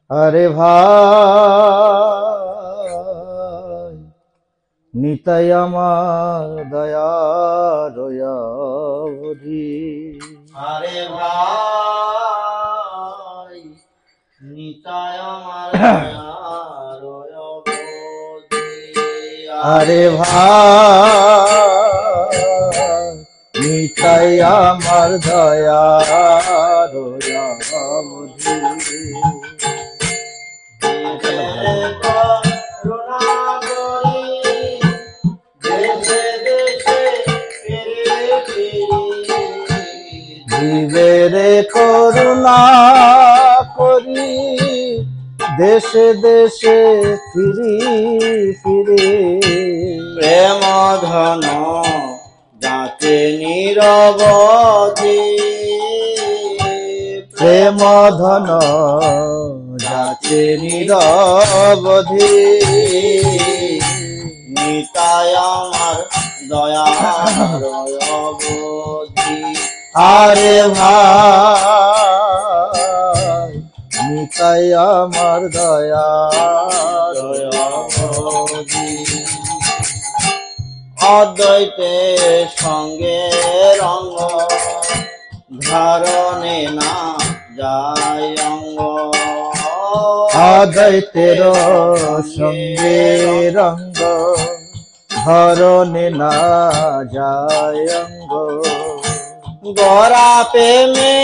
আরে ভাই নিতাই আমার দয়ার অবধি। আরে ভাই নিতাই আমার দয়ার অবধি। আরে ভাই নিতাই আমার দয়ার অবধি। জীবেরে করুণা করি দেশে দেশে ফিরি ফিরি। প্রেম ধন যাতে নিরবধি। প্রেম ধন যাতে নিরবধি। নিতাই আমার দয়ার অবধি। আরে ভাই নিতাই আমার দয়ার অবধি। অদ্বৈতে সঙ্গে রঙ্গ ধারণে না যায় অঙ্গ। অদ্বৈতের সঙ্গে রঙ্গ ধরনে না যায় অঙ্গ। গড়া প্রেমে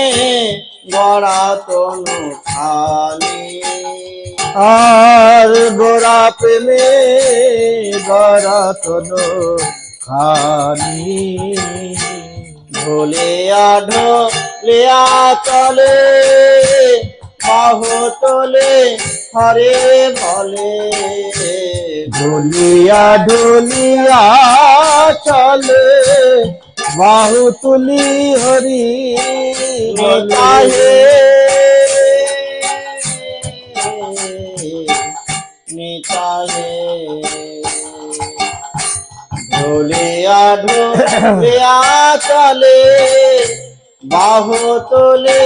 গড়া তনু খানি। আর গোরা প্রেমে গড়া তনু খানি। ঢোলিয়া ঢোলিয়া চলে বাহু তোলে হরে বলে। ঢুলিয়া ঢুলিয়া চলে বাহু তুলি হরি নিতায়ে নিতায়ে। ঢোলিয়া ঢোলিয়া চলে বাহু তোলে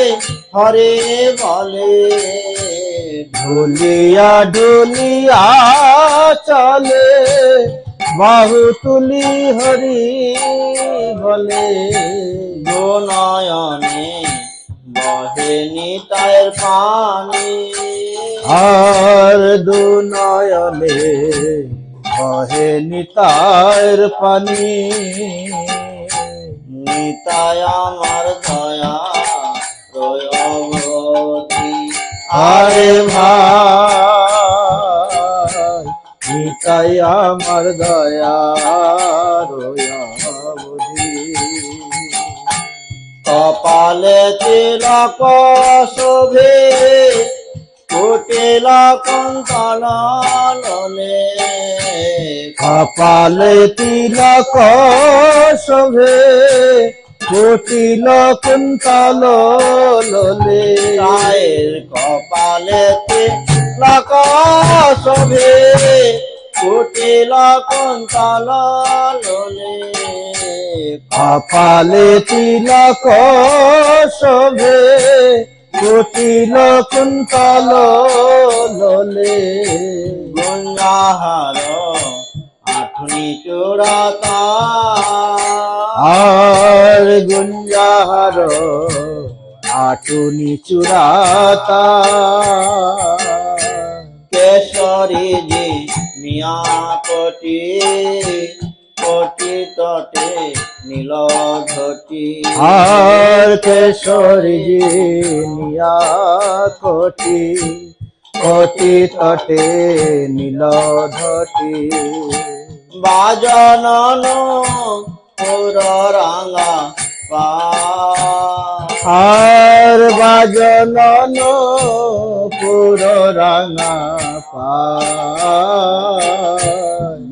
হরে বলে। ঢুলিয়া ঢুলিয়া চলে বাহু তুলি হরি বলে। নয়নে বহে নিতায়ের পানি। আর দু নয়নে বহে নিতায়ের পানি। নিতাই আমার দয়া অবধি। আরে ভাই নিতাই আমার দয়ার অবধি। কপালে তিলক শোভে কুটিল কুন্তলে। কপালে তিলক শোভে কুটিল কুন্তল লোলে। রায়ের কপালে তিলক শোভে কুটিল কুন্তলে। কপালে তিলক শোভে কুটিল কুন্তল লোলে। গুঞ্জাহার আঠুনি চূড়াতা। আর গুঞ্জাহার আটুনি চূড়াতা। কেশরী জি মিয়া কোটি কোটি তটে নীল ঘটি। আর কেশরী নিয়া কোটি কোটি তটে নীল ধটি। বাজনন পুর রাঙা পা। আর বাজনন পুর রাঙা পা।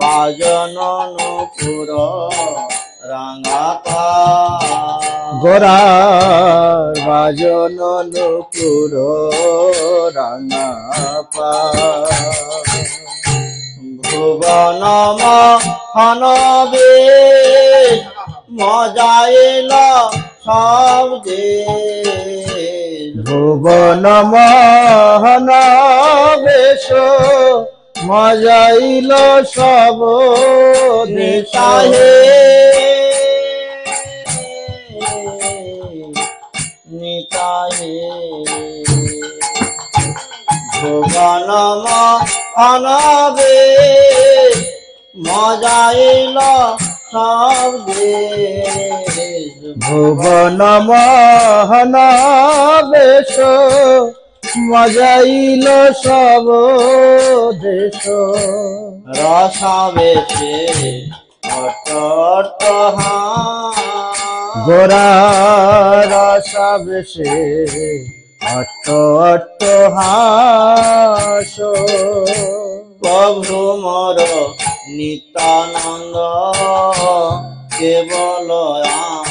বাজনন পুর রাঙা পা। গোরা বাজনন পুর রাঙা পা। ভুবন মহানবে মজা এল সব দেশ। ভুবন মোহন মজাইল সব দেশ নিতাহে নিতাহে ভুবন মহানবে মজাইল সব দেশ ভুবন মহানবেশ মজাইল সব দেশ রসাবেশে অট্ট গোরা রসাবেশে অট্ট হাস প্রভু মোর নিত্যানন্দ কেবল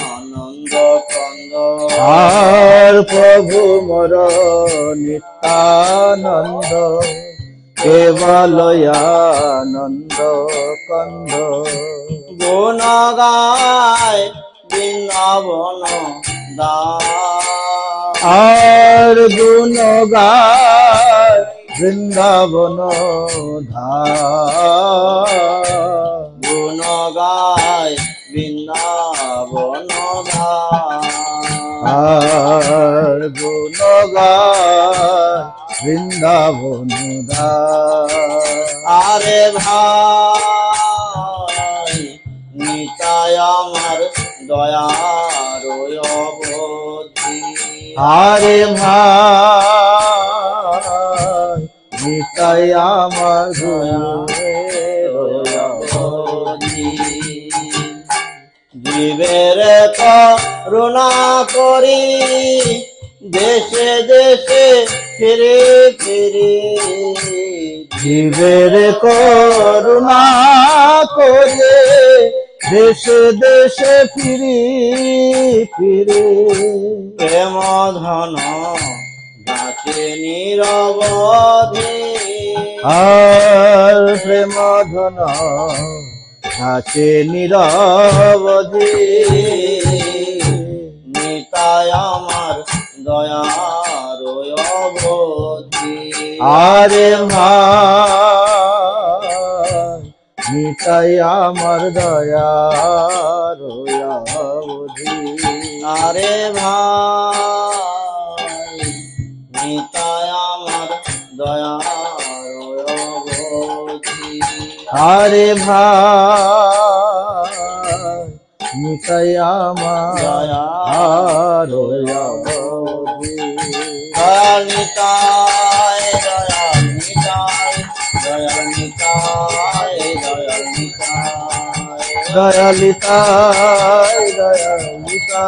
আনন্দ কন্দ আর প্রভু মোর নিত্যানন্দ কেবল আনন্দ কন্দ গুণ গায় বৃন্দাবন আর গুণ গায় বৃন্দাবন গুণ গায় বৃন্দাবন আর গুণ গায় বৃন্দাবন আরে ভাই নিতায় আমার দয়ার অবধি আরে ভাই নিতাই আমার অবধি জীবের করুণা করি দেশে দেশে ফিরে ফিরে জীবের করুণা করে দেশে দেশে ফিরি ফিরে প্রেম ধন যাচে নিরবধি আর প্রেম ধন আছে নিরবধি নিতায় আমার দয়ার অবধি আরে ভাই নিতাই আমার দয়ার অবধি আরে ভাই নিতায় আমার দয়ার অবধি আরে ভাই নিতাই আমার দয়ার অবধি দয়াল নিতায় দয়াল নিতায় দয়াল নিতায় দয়াল নিতায় দয়ালিতাই দয়ালিতাই দয়ালিতাই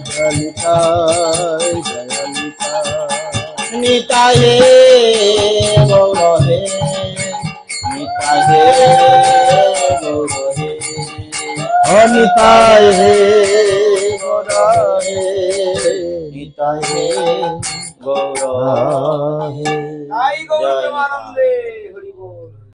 দয়ালিতাই নিতাহে গৌরহে নিতাহে গৌরহে অনিতাই হে গোরাহে নিতাহে গৌর হে জয় নিতাই।